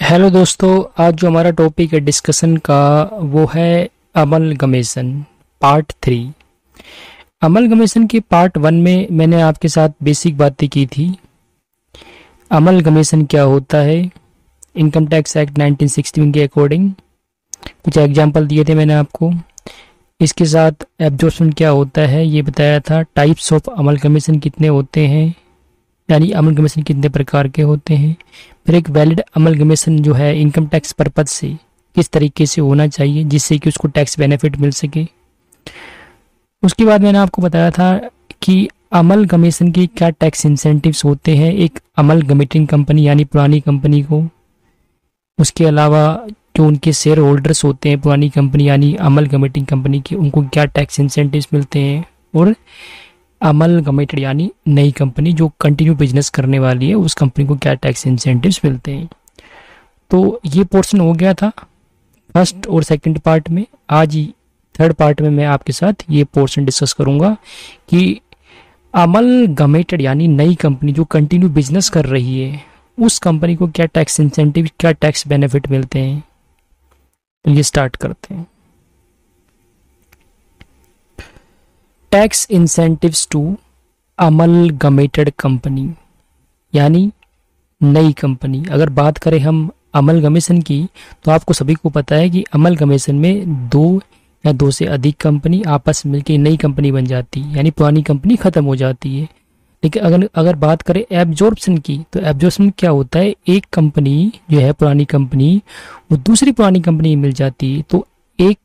Hello दोस्तों, आज जो हमारा टॉपिक है डिस्कशन का वो है अमलगमेशन पार्ट 3। अमलगमेशन के पार्ट 1 में मैंने आपके साथ बेसिक बातें की थी। अमलगमेशन क्या होता है, इनकम टैक्स एक्ट 1961 के अकॉर्डिंग कुछ एग्जांपल दिए थे मैंने आपको। इसके साथ एब्जॉर्प्शन क्या होता है ये बताया था। टाइप्स ऑफ अमलगमेशन कितने होते हैं, यानी अमलगमेशन कितने प्रकार के होते हैं। फिर एक वैलिड अमलगमेशन जो है इनकम टैक्स पर्पज से किस तरीके से होना चाहिए जिससे कि उसको टैक्स बेनिफिट मिल सके। उसके बाद मैंने आपको बताया था कि अमलगमेशन के क्या टैक्स इंसेंटिव्स होते हैं एक अमलगमेटिंग कंपनी यानी पुरानी कंपनी को। उसके अलावा जो उनके शेयर होल्डर्स होते हैं पुरानी कंपनी यानी अमलगमेटिंग कंपनी के, उनको क्या टैक्स इंसेंटिव्स मिलते हैं। और अमलगमेटेड यानी नई कंपनी जो कंटिन्यू बिजनेस करने वाली है उस कंपनी को क्या टैक्स इंसेंटिव्स मिलते हैं। तो ये पोर्शन हो गया था फर्स्ट और सेकंड पार्ट में। आज ही थर्ड पार्ट में मैं आपके साथ ये पोर्शन डिस्कस करूंगा कि अमलगमेटेड यानी नई कंपनी जो कंटिन्यू बिजनेस कर रही है उस कंपनी को क्या टैक्स इंसेंटिव क्या टैक्स बेनिफिट मिलते हैं। तो ये स्टार्ट करते हैं। Tax incentives to amalgamated company यानी नई कंपनी। अगर बात करें हम अमलगमेशन की तो आपको सभी को पता है कि अमलगमेशन में दो या दो से अधिक कंपनी आपस में मिलकर नई कंपनी बन जाती है, यानी पुरानी कंपनी खत्म हो जाती है। लेकिन अगर बात करें एब्जॉर्प्शन की तो एब्जॉर्प्शन क्या होता है, एक कंपनी जो है पुरानी कंपनी वो दूसरी पुरानी कंपनी में मिल जाती है, तो एक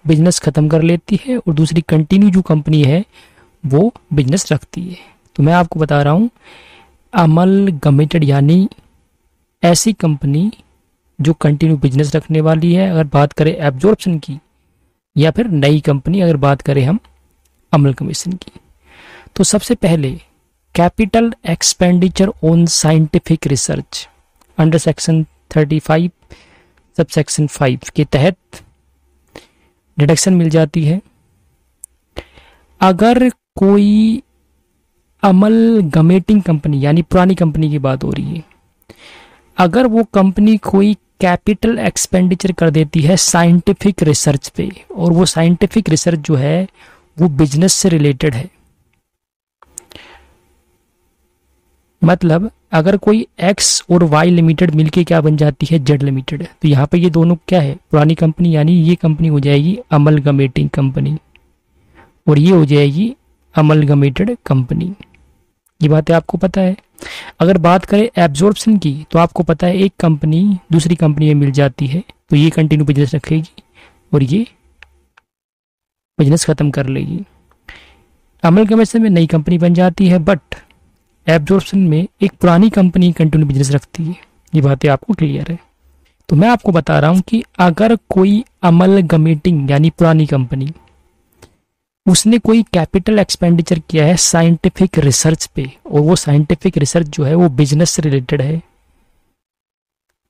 बिजनेस खत्म कर लेती है और दूसरी कंटिन्यू जो कंपनी है वो बिजनेस रखती है। तो मैं आपको बता रहा हूँ अमलगमेटेड यानी ऐसी कंपनी जो कंटिन्यू बिजनेस रखने वाली है अगर बात करें एब्जॉर्प्शन की, या फिर नई कंपनी अगर बात करें हम अमलगमेशन की। तो सबसे पहले capital expenditure on scientific research under section 35 sub section 5 के तहत डिडक्शन मिल जाती है। अगर कोई अमलगमेटिंग कंपनी यानी पुरानी कंपनी की बात हो रही है, अगर वो कंपनी कोई कैपिटल एक्सपेंडिचर कर देती है साइंटिफिक रिसर्च पे, और वो साइंटिफिक रिसर्च जो है वो बिजनेस से रिलेटेड है, मतलब अगर कोई एक्स और वाई लिमिटेड मिलके क्या बन जाती है जेड लिमिटेड, तो यहाँ पे ये दोनों क्या है पुरानी कंपनी, यानी ये कंपनी हो जाएगी अमलगमेटिंग कंपनी और ये हो जाएगी अमलगमेटेड कंपनी। ये बातें आपको पता है। अगर बात करें एब्जॉर्प्शन की तो आपको पता है एक कंपनी दूसरी कंपनी में मिल जाती है तो ये कंटिन्यू बिजनेस रखेगी और ये बिजनेस खत्म कर लेगी। अमलगमेशन में नई कंपनी बन जाती है, बट एब्जॉर्प्शन में एक पुरानी कंपनी कंटिन्यू बिजनेस रखती है। ये बातें आपको क्लियर है। तो मैं आपको बता रहा हूं कि अगर कोई अमलगमेटिंग यानी पुरानी कंपनी उसने कोई कैपिटल एक्सपेंडिचर किया है साइंटिफिक रिसर्च पे, और वो साइंटिफिक रिसर्च जो है वो बिजनेस से रिलेटेड है,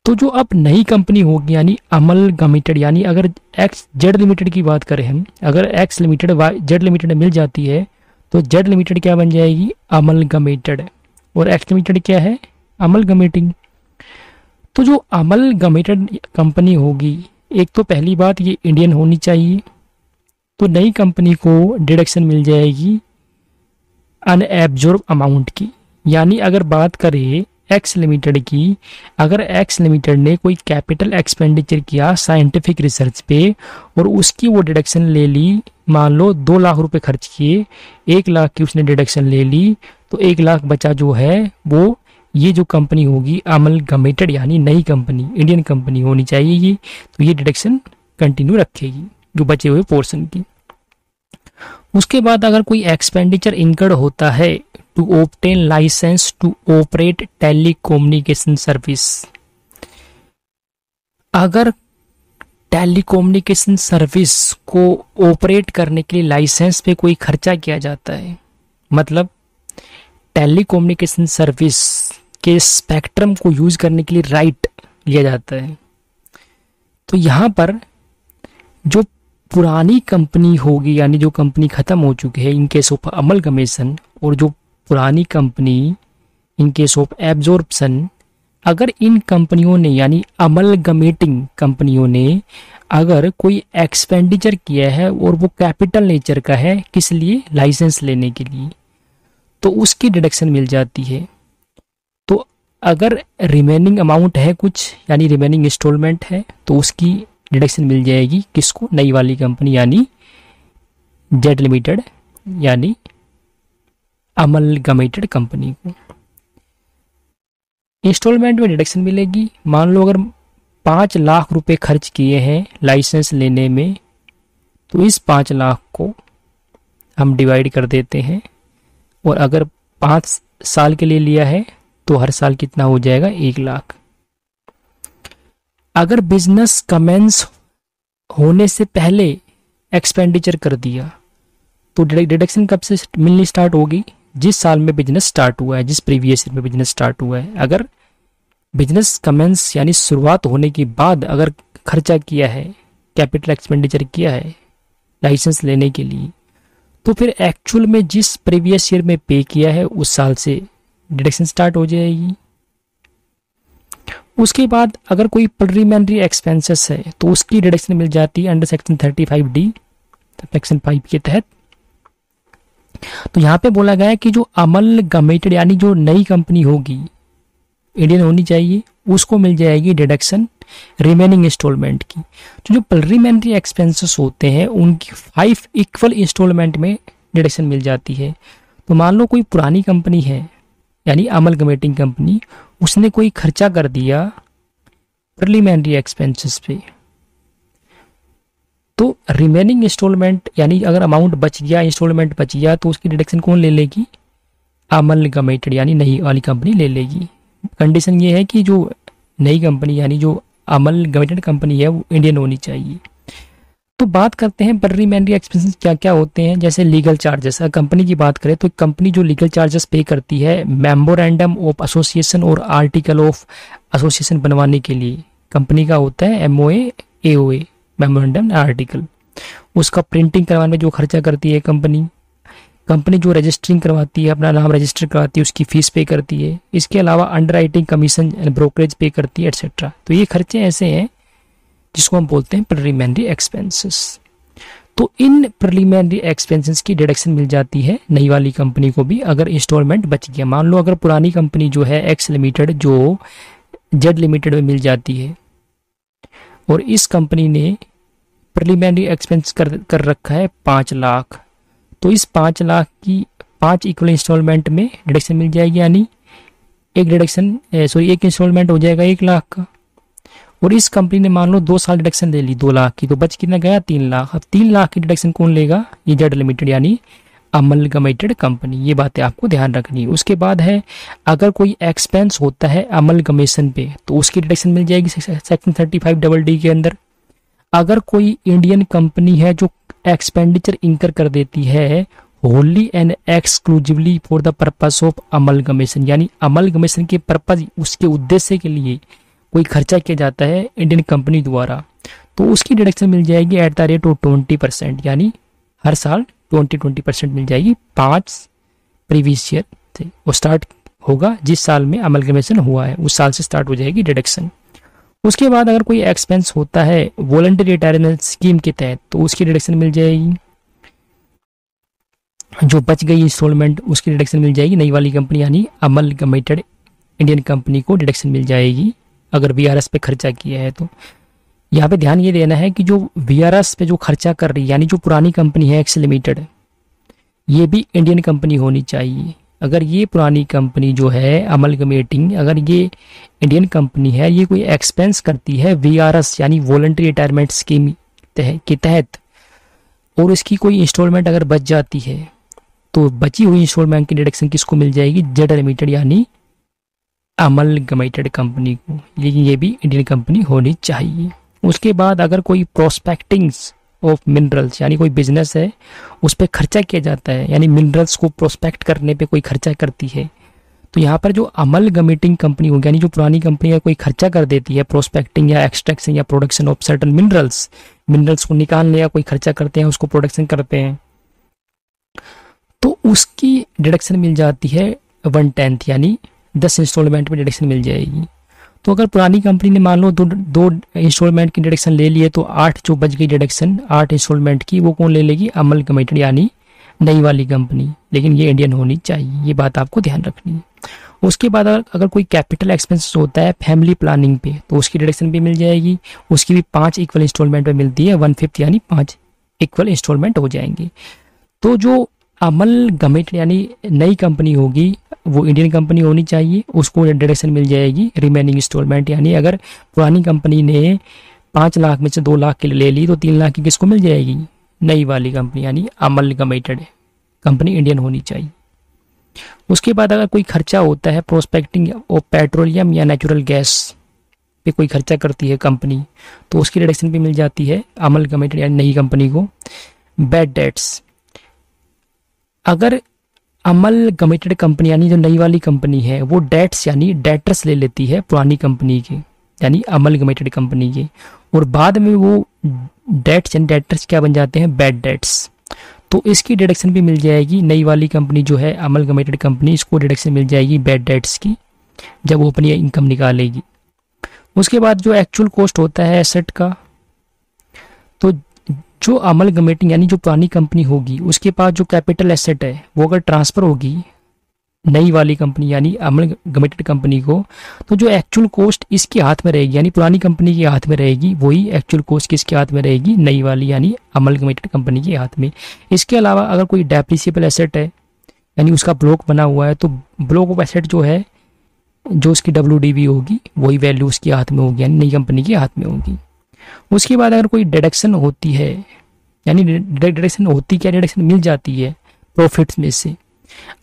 तो जो अब नई कंपनी होगी यानी अमलगमेटेड, यानी अगर एक्स जेड लिमिटेड की बात करें हम, अगर X limited Y Z limited मिल जाती है तो जेड लिमिटेड क्या बन जाएगी अमलगमेटेड, और एक्स लिमिटेड क्या है अमलगमेटिंग। तो जो अमलगमेटेड कंपनी होगी, एक तो पहली बात ये इंडियन होनी चाहिए, तो नई कंपनी को डिडक्शन मिल जाएगी अनएब्जॉर्ब अमाउंट की। यानी अगर बात करें एक्स लिमिटेड की, अगर एक्स लिमिटेड ने कोई कैपिटल एक्सपेंडिचर किया साइंटिफिक रिसर्च पे और उसकी वो डिडक्शन ले ली, मान लो 2 लाख रुपए खर्च किए, 1 लाख की उसने डिडक्शन ले ली, तो 1 लाख बचा जो है वो ये जो कंपनी होगी अमलगमेटेड यानी नई कंपनी इंडियन कंपनी होनी चाहिए ये, तो ये डिडक्शन कंटिन्यू रखेगी जो बचे हुए पोर्शन की। उसके बाद अगर कोई एक्सपेंडिचर इनकर्ड होता है to obtain licence to operate telecommunication service, अगर टेलीकम्युनिकेशन सर्विस को ऑपरेट करने के लिए लाइसेंस पे कोई खर्चा किया जाता है, मतलब टेलीकम्युनिकेशन सर्विस के स्पेक्ट्रम को यूज करने के लिए राइट लिया जाता है, तो यहाँ पर जो पुरानी कंपनी होगी यानी जो कंपनी खत्म हो चुकी है इन केस ऑफ अमलगमेशन, और जो पुरानी company in case of absorption अगर इन कंपनियों ने यानी अमलगमेटिंग कंपनियों ने अगर कोई एक्सपेंडिचर किया है और वो कैपिटल नेचर का है, किस लिए, लाइसेंस लेने के लिए, तो उसकी डिडक्शन मिल जाती है। तो अगर रिमेनिंग अमाउंट है कुछ यानी रिमेनिंग इंस्टॉलमेंट है तो उसकी डिडक्शन मिल जाएगी किसको, नई वाली कंपनी यानी जेड लिमिटेड यानी अमलगमेटेड कंपनी को। इंस्टॉलमेंट में डिडक्शन मिलेगी। मान लो अगर 5 लाख रुपए खर्च किए हैं लाइसेंस लेने में, तो इस 5 लाख को हम डिवाइड कर देते हैं, और अगर 5 साल के लिए लिया है तो हर साल कितना हो जाएगा, 1 लाख। अगर बिजनेस कमेंस होने से पहले एक्सपेंडिचर कर दिया तो डिडक्शन कब से मिलनी स्टार्ट होगी, जिस साल में बिजनेस स्टार्ट हुआ है, जिस प्रीवियस ईयर में बिजनेस स्टार्ट हुआ है। अगर बिजनेस कमेंस यानी शुरुआत होने के बाद अगर खर्चा किया है, कैपिटल एक्सपेंडिचर किया है लाइसेंस लेने के लिए, तो फिर एक्चुअल में जिस प्रीवियस ईयर में पे किया है उस साल से डिडक्शन स्टार्ट हो जाएगी। उसके बाद अगर कोई प्रीलिमिनरी एक्सपेंसेस है तो उसकी डिडक्शन मिल जाती है अंडर सेक्शन 35D सेक्शन 5 के तहत। तो यहाँ पे बोला गया है कि जो अमलगमेटेड यानी जो नई कंपनी होगी, इंडियन होनी चाहिए, उसको मिल जाएगी डिडक्शन रिमेनिंग इंस्टॉलमेंट की। तो जो प्रीलिमिनरी एक्सपेंसेस होते हैं उनकी 5 इक्वल इंस्टॉलमेंट में डिडक्शन मिल जाती है। तो मान लो कोई पुरानी कंपनी है यानी अमलगमेटिंग कंपनी, उसने कोई खर्चा कर दिया प्रीलिमिनरी एक्सपेंसेस पे, तो रिमेनिंग इंस्टॉलमेंट यानी अगर अमाउंट बच गया, इंस्टॉलमेंट बच गया, तो उसकी डिडक्शन कौन ले लेगी, अमलगमेटेड यानी नई वाली कंपनी ले लेगी। कंडीशन ये है कि जो नई कंपनी यानी जो अमलगमेटेड कंपनी है वो इंडियन होनी चाहिए। तो बात करते हैं प्रीलिमिनरी एक्सपेंसेस क्या क्या होते हैं। जैसे लीगल चार्जेस, अगर कंपनी की बात करें तो कंपनी जो लीगल चार्जेस पे करती है मेमोरेंडम ऑफ एसोसिएशन और आर्टिकल ऑफ एसोसिएशन बनवाने के लिए, कंपनी का होता है MOA AOA मेमोरेंडम आर्टिकल, उसका प्रिंटिंग करवाने में जो खर्चा करती है कंपनी जो रजिस्टरिंग करवाती है, अपना नाम रजिस्टर करवाती है, उसकी फीस पे करती है। इसके अलावा under writing commission and brokerage pay करती है एटसेट्रा। तो ये खर्चे ऐसे हैं जिसको हम बोलते हैं प्रीलिमिनरी एक्सपेंसेस। तो इन प्रीलिमिनरी एक्सपेंसेस की डिडक्शन मिल जाती है नई वाली कंपनी को भी अगर इंस्टॉलमेंट बच गया। मान लो अगर पुरानी कंपनी जो है एक्स लिमिटेड जो जेड लिमिटेड में मिल जाती है और इस कंपनी ने प्रीलिमिनरी एक्सपेंस कर रखा है 5 लाख, तो इस 5 लाख की 5 इक्वल इंस्टॉलमेंट में डिडक्शन मिल जाएगी, यानी एक इंस्टॉलमेंट हो जाएगा 1 लाख का। और इस कंपनी ने मान लो 2 साल डिडक्शन ले ली 2 लाख की, तो बच कितना गया 3 लाख। अब 3 लाख की डिडक्शन कौन लेगा, ये जेड लिमिटेड यानी अमलगमेटेड कंपनी। ये बातें आपको ध्यान रखनी है। उसके बाद है अगर कोई एक्सपेंस होता है अमलगमेशन पे तो उसकी डिडक्शन मिल जाएगी सेक्शन 35D के अंदर। अगर कोई इंडियन कंपनी है जो एक्सपेंडिचर इंकर कर देती है Holi and exclusively for the purpose of amalgamation, यानी अमलगमेशन के पर्पज, उसके उद्देश्य के लिए कोई खर्चा किया जाता है इंडियन कंपनी द्वारा, तो उसकी डिडक्शन मिल जाएगी एट द रेट ऑफ 20%, यानी हर साल 20% मिल जाएगी 5 प्रीवियस ईयर से। वो स्टार्ट होगा जिस साल में अमलगमेशन हुआ है उस साल से स्टार्ट हो जाएगी डिडक्शन। उसके बाद अगर कोई एक्सपेंस होता है वॉलंटरी रिटायरमेंट स्कीम के तहत तो उसकी डिडक्शन मिल जाएगी। जो बच गई इंस्टॉलमेंट उसकी डिडक्शन मिल जाएगी नई वाली कंपनी यानी अमलगमेटेड इंडियन कंपनी को डिडक्शन मिल जाएगी अगर VRS पे खर्चा किया है। तो यहाँ पे ध्यान ये देना है कि जो VRS पे जो खर्चा कर रही है यानी जो पुरानी कंपनी है एक्स लिमिटेड, ये भी इंडियन कंपनी होनी चाहिए। अगर ये पुरानी कंपनी जो है अमलगमेटिंग, अगर ये इंडियन कंपनी है, ये कोई एक्सपेंस करती है VRS यानी वॉलंटरी रिटायरमेंट स्कीम के तहत और इसकी कोई इंस्टॉलमेंट अगर बच जाती है तो बची हुई इंस्टॉलमेंट की डिडक्शन किसको मिल जाएगी, जेड लिमिटेड यानी अमलगमेटेड कंपनी को। लेकिन ये भी इंडियन कंपनी होनी चाहिए। उसके बाद अगर कोई प्रोस्पेक्टिंग्स ऑफ मिनरल्स यानी कोई बिजनेस है उस पर खर्चा किया जाता है, यानी मिनरल्स को प्रोस्पेक्ट करने पे कोई खर्चा करती है, तो यहाँ पर जो अमलगमेटिंग कंपनी होगी यानी जो पुरानी कंपनी है कोई खर्चा कर देती है प्रोस्पेक्टिंग या एक्सट्रैक्शन या प्रोडक्शन ऑफ सर्टन मिनरल्स को निकालने या कोई खर्चा करते हैं उसको प्रोडक्शन करते हैं, तो उसकी डिडक्शन मिल जाती है 1/10 यानी 10 इंस्टॉलमेंट में डिडक्शन मिल जाएगी। तो अगर पुरानी कंपनी ने मान लो दो इंस्टॉलमेंट की डिडक्शन ले लिए, तो 8 जो बच गई डिडक्शन 8 इंस्टॉलमेंट की, वो कौन ले लेगी? अमलगमेटेड यानी नई वाली कंपनी, लेकिन ये इंडियन होनी चाहिए, ये बात आपको ध्यान रखनी है। उसके बाद अगर कोई कैपिटल एक्सपेंसेस होता है फैमिली प्लानिंग पे, तो उसकी डिडक्शन भी मिल जाएगी, उसकी भी 5 इक्वल इंस्टॉलमेंट पे मिलती है, 1/5 यानी 5 इक्वल इंस्टॉलमेंट हो जाएंगे। तो जो अमलगमेटेड यानी नई कंपनी होगी वो इंडियन कंपनी होनी चाहिए, उसको डिडक्शन मिल जाएगी रिमेनिंग इंस्टॉलमेंट, यानी अगर पुरानी कंपनी ने 5 लाख में से 2 लाख के लिए ले ली, तो 3 लाख की किसको मिल जाएगी? नई वाली कंपनी यानी अमलगमेटेड कंपनी इंडियन होनी चाहिए। उसके बाद अगर कोई खर्चा होता है प्रोस्पेक्टिंग ऑफ पेट्रोलियम या नेचुरल गैस पे कोई खर्चा करती है कंपनी, तो उसकी डिडक्शन भी मिल जाती है अमलगमेटेड यानी नई कंपनी को। बैड डेट्स, अगर अमलगमेटेड कंपनी यानी जो नई वाली कंपनी है वो डेट्स यानी डेटर्स ले लेती है पुरानी कंपनी के यानी अमलगमेटेड कंपनी के, और बाद में वो डेट्स यानी डेटर्स क्या बन जाते हैं? बैड डेट्स, तो इसकी डिडक्शन भी मिल जाएगी। नई वाली कंपनी जो है अमलगमेटेड कंपनी, इसको डिडक्शन मिल जाएगी बैड डेट्स की जब वो अपनी इनकम निकालेगी। उसके बाद जो एक्चुअल कॉस्ट होता है एसेट का, तो जो अमलगमेटिंग यानी जो पुरानी कंपनी होगी उसके पास जो कैपिटल एसेट है वो अगर ट्रांसफर होगी नई वाली कंपनी यानी अमलगमेटेड कंपनी को, तो जो एक्चुअल कॉस्ट इसके हाथ में रहेगी यानी पुरानी कंपनी के हाथ में रहेगी, वही एक्चुअल कॉस्ट किसके हाथ में रहेगी? नई वाली यानी अमलगमेटेड कंपनी के हाथ में। इसके अलावा अगर कोई डेप्रिसिएबल एसेट है यानी उसका ब्लॉक बना हुआ है, तो ब्लॉक ऑफ एसेट जो है जो उसकी WDV होगी वही वैल्यू उसके हाथ में होगी यानी नई कंपनी के हाथ में होगी। उसके बाद अगर कोई डिडक्शन होती है यानी डिडक्शन होती क्या, डिडक्शन मिल जाती है प्रॉफिट्स में से,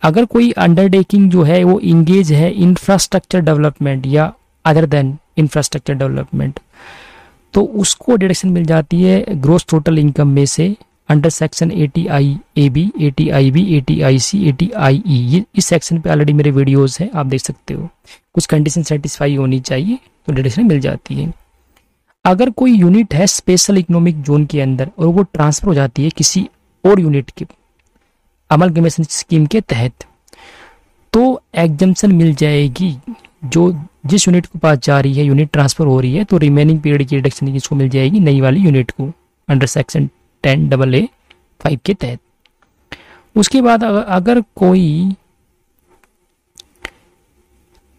अगर कोई अंडरटेकिंग जो है वो इंगेज है इंफ्रास्ट्रक्चर डेवलपमेंट या अदर देन इंफ्रास्ट्रक्चर डेवलपमेंट, तो उसको डिडक्शन मिल जाती है ग्रोस टोटल इनकम में से under section 80I-AB, 80I-B, 80I-C, 80I-E। ये इस सेक्शन पे ऑलरेडी मेरे वीडियोस हैं, आप देख सकते हो। कुछ कंडीशन सेटिस्फाई होनी चाहिए तो डिडक्शन मिल जाती है। अगर कोई यूनिट है स्पेशल इकोनॉमिक जोन के अंदर और वो ट्रांसफर हो जाती है किसी और यूनिट के अमलगमेशन स्कीम के तहत, तो एग्जम्पशन मिल जाएगी। जो जिस यूनिट के पास जा रही है यूनिट ट्रांसफर हो रही है, तो रिमेनिंग पीरियड की डिडक्शन किसको मिल जाएगी? नई वाली यूनिट को अंडर सेक्शन 10AA-5 के तहत। उसके बाद अगर कोई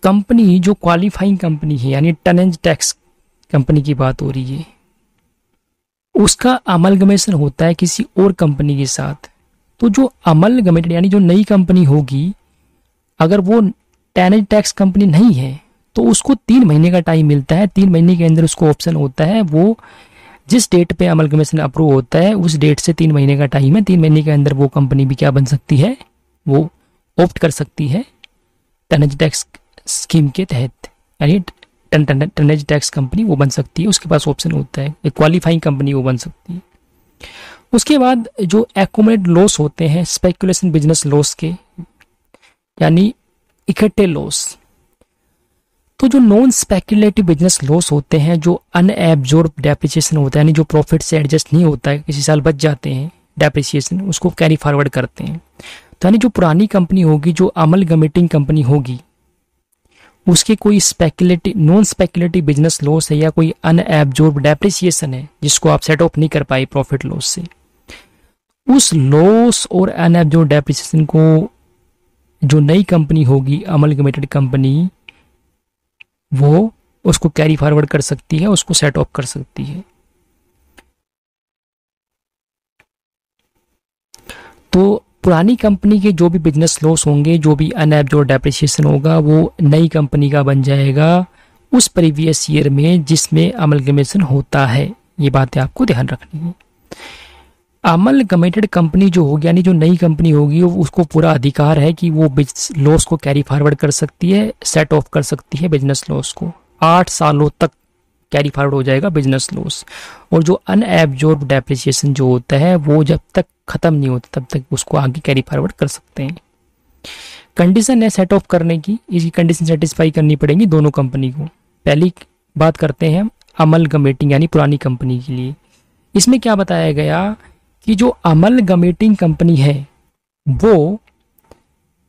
कंपनी जो क्वालिफाइंग कंपनी है यानी टनेज टैक्स कंपनी की बात हो रही है, उसका अमलगमेशन होता है किसी और कंपनी के साथ, तो जो अमलगमेटेड यानी जो नई कंपनी होगी अगर वो टनेज टैक्स कंपनी नहीं है तो उसको 3 महीने का टाइम मिलता है। 3 महीने के अंदर उसको ऑप्शन होता है, वो जिस डेट पे अमलगमेशन अप्रूव होता है उस डेट से 3 महीने का टाइम है। 3 महीने के अंदर वो कंपनी भी क्या बन सकती है? वो ऑप्ट कर सकती है टनेज टैक्स स्कीम के तहत यानी टनेज टैक्स कंपनी वो बन सकती है, उसके पास ऑप्शन होता है। एक क्वालिफाइंग कंपनी वो बन सकती है। उसके बाद जो एक्यूमुलेटेड लॉस होते हैं स्पेकुलेशन बिजनेस लॉस के यानी इकट्ठे लॉस, तो जो नॉन स्पेकुलेटिव बिजनेस लॉस होते हैं, जो अनएब्जॉर्ब डेप्रिसिएशन होता है यानी जो प्रॉफिट से एडजस्ट नहीं होता है, किसी साल बच जाते हैं डेप्रिसिएशन, उसको कैरी फॉरवर्ड करते हैं। तो यानी जो पुरानी कंपनी होगी जो अमलगमेटिंग कंपनी होगी उसके कोई speculative non speculative business loss है या कोई अनएब्जॉर्ब डेप्रिसिएशन है जिसको आप सेट ऑफ नहीं कर पाए प्रॉफिट लॉस से, उस लॉस और अनएब्जॉर्ब डेप्रिसिएशन को जो नई कंपनी होगी अमलगमेटेड कंपनी वो उसको कैरी फॉरवर्ड कर सकती है, उसको सेट ऑफ कर सकती है। तो पुरानी कंपनी के जो भी बिजनेस लॉस होंगे, जो भी अनएब्जॉर्ब डेप्रिसिएशन होगा, वो नई कंपनी का बन जाएगा उस प्रीवियस ईयर में जिसमें अमलगमेशन होता है। ये बातें आपको ध्यान रखनी है। अमलगमेटेड कंपनी जो होगी यानी जो नई कंपनी होगी उसको पूरा अधिकार है कि वो बिजनेस लॉस को कैरी फॉरवर्ड कर सकती है, सेट ऑफ कर सकती है बिजनेस लॉस को। 8 सालों तक कैरी फॉरवर्ड हो जाएगा बिजनेस लॉस। और जो अनएब्जॉर्ब डेप्रिसिएशन जो होता है वो जब तक खत्म नहीं होता तब तक उसको आगे कैरी फॉरवर्ड कर सकते हैं। कंडीशन है सेट ऑफ करने की, इसकी कंडीशन सेटिस्फाई करनी पड़ेगी दोनों कंपनी को। पहली बात करते हैं अमलगमेटिंग यानी पुरानी कंपनी के लिए। इसमें क्या बताया गया कि जो अमलगमेटिंग कंपनी है वो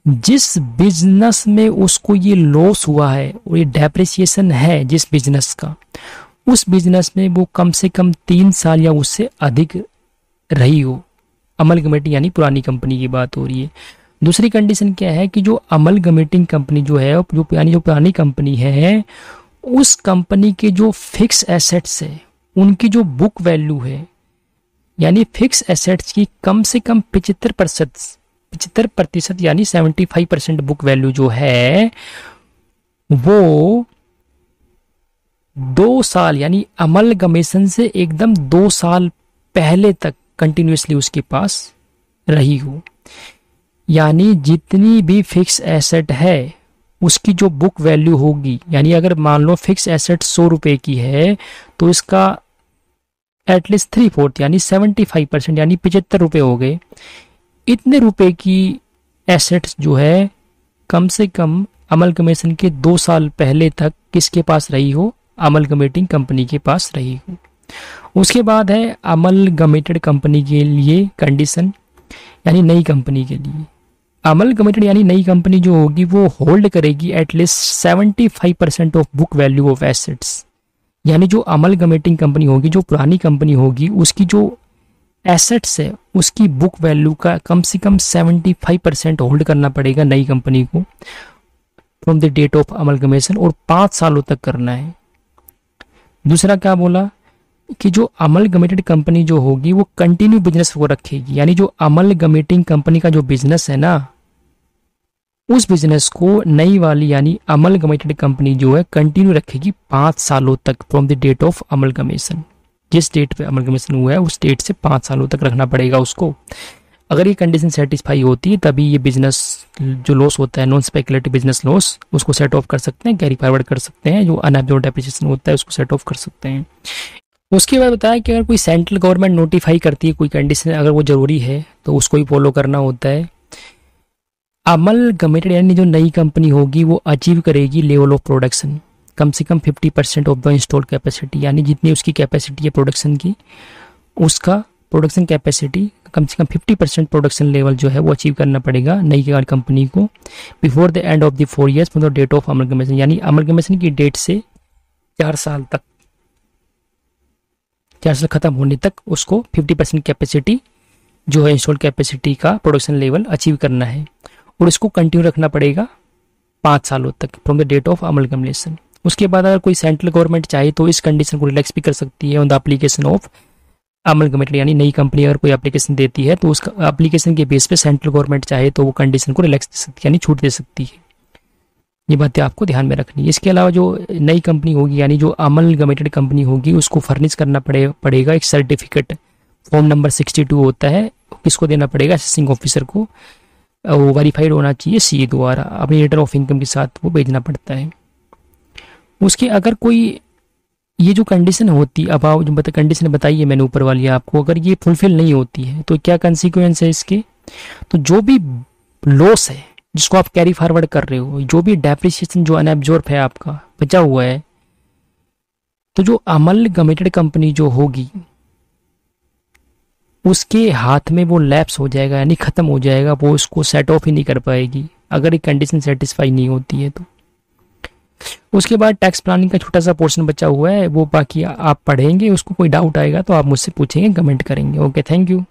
जिस बिजनेस में उसको ये लॉस हुआ है और ये डेप्रिसिएशन है जिस बिजनेस का, उस बिजनेस में वो कम से कम 3 साल या उससे अधिक रही हो। अमलगमेटिंग यानी पुरानी कंपनी की बात हो रही है। दूसरी कंडीशन क्या है कि जो अमलगमेटिंग कंपनी जो है, जो यानी जो पुरानी कंपनी है, उस कंपनी के जो फिक्स एसेट्स है उनकी जो बुक वैल्यू है, यानी फिक्स एसेट्स की कम से कम 75% यानी 75% बुक वैल्यू जो है वो 2 साल यानी अमलगमेशन से एकदम 2 साल पहले तक कंटिन्यूसली उसके पास रही हो। यानी जितनी भी फिक्स एसेट है उसकी जो बुक वैल्यू होगी, यानी अगर मान लो फिक्स एसेट 100 रुपए की है तो इसका एटलीस्ट 3/4 यानी 75% यानी 75 रुपए हो गए। इतने रुपए की एसेट्स जो है कम से कम अमलगमेशन के 2 साल पहले तक किसके पास रही हो, अमलगमेटिंग कंपनी के पास रही हो। उसके बाद है अमलगमेटेड कंपनी के लिए कंडीशन, यानी नई कंपनी के लिए। अमलगमेटेड यानी नई कंपनी जो होगी वो होल्ड करेगी at least 75% of book value of assets. यानी जो अमलगमेटिंग कंपनी होगी, जो पुरानी कंपनी होगी, उसकी जो एसेट्स है उसकी बुक वैल्यू का कम से कम 75% होल्ड करना पड़ेगा नई कंपनी को from the date of amalgamation, और 5 सालों तक करना है। दूसरा क्या बोला कि जो अमलगमेटेड कंपनी जो होगी वो कंटिन्यू बिजनेस को रखेगी, यानी जो अमलगमेटिंग कंपनी का जो बिजनेस है ना, उस बिजनेस को नई वाली यानी अमलगमेटेड कंपनी जो है कंटिन्यू रखेगी 5 सालों तक from the date of amalgamation. जिस डेट पे अमलगमेशन हुआ है उस डेट से 5 सालों तक रखना पड़ेगा उसको। अगर ये कंडीशन सेटिस्फाई होती है तभी ये बिजनेस जो लॉस होता है, नॉन स्पेकुलेटिव बिजनेस लॉस, उसको सेट ऑफ कर सकते हैं, कैरी फॉरवर्ड कर सकते हैं। जो अनएब्जॉर्ब्ड डेप्रिसिएशन होता है उसको सेट ऑफ कर सकते हैं। उसके बाद बताया कि अगर कोई सेंट्रल गवर्नमेंट नोटिफाई करती है कोई कंडीशन, अगर वो जरूरी है तो उसको ही फॉलो करना होता है। अमलगमेटेड यानी जो नई कंपनी होगी वो अचीव करेगी लेवल ऑफ प्रोडक्शन कम से कम 50% ऑफ द इंस्टॉल्ड कैपेसिटी, यानी जितनी उसकी कैपेसिटी है प्रोडक्शन की, उसका प्रोडक्शन कैपेसिटी कम से कम 50% प्रोडक्शन लेवल जो है वो अचीव करना पड़ेगा नई कंपनी को before the end of the 4 years from the date of amalgamation, यानी अमलगमेशन की डेट से 4 साल तक, 4 साल खत्म होने तक उसको 50% कैपेसिटी जो है इंस्टॉल्ड कैपेसिटी का प्रोडक्शन लेवल अचीव करना है, और इसको कंटिन्यू रखना पड़ेगा 5 सालों तक from the date of amalgamation. उसके बाद अगर कोई सेंट्रल गवर्नमेंट चाहे तो इस कंडीशन को रिलैक्स भी कर सकती है on the application of amalgamated, यानी नई कंपनी अगर कोई एप्लीकेशन देती है तो उस एप्लीकेशन के बेस पे सेंट्रल गवर्नमेंट चाहे तो वो कंडीशन को रिलैक्स दे सकती है, यानी छूट दे सकती है। ये बातें आपको ध्यान में रखनी है। इसके अलावा जो नई कंपनी होगी यानी जो अमलगमेटेड कंपनी होगी उसको फर्निश करना पड़ेगा एक सर्टिफिकेट, फॉर्म नंबर 62 होता है, किसको देना पड़ेगा, असेसिंग ऑफिसर को। वो वेरीफाइड होना चाहिए सीए द्वारा, अपनी रिटर्न ऑफ इनकम के साथ वो भेजना पड़ता है। उसके अगर कोई ये जो कंडीशन होती अब जो कंडीशन बताई है मैंने ऊपर वाली आपको, अगर ये फुलफिल नहीं होती है तो क्या कंसिक्वेंस है इसके, तो जो भी लॉस है जिसको आप कैरी फॉरवर्ड कर रहे हो, जो भी डेप्रिसिएशन जो अनएब्जॉर्ब है आपका बचा हुआ है, तो जो अमलगमेटेड कंपनी जो होगी उसके हाथ में वो लैप्स हो जाएगा, यानी खत्म हो जाएगा, वो उसको सेट ऑफ ही नहीं कर पाएगी अगर एक कंडीशन सेटिस्फाई नहीं होती है तो। उसके बाद टैक्स प्लानिंग का छोटा सा पोर्शन बचा हुआ है, वो बाकी आप पढ़ेंगे, उसको कोई डाउट आएगा तो आप मुझसे पूछेंगे, कमेंट करेंगे। Okay, thank you.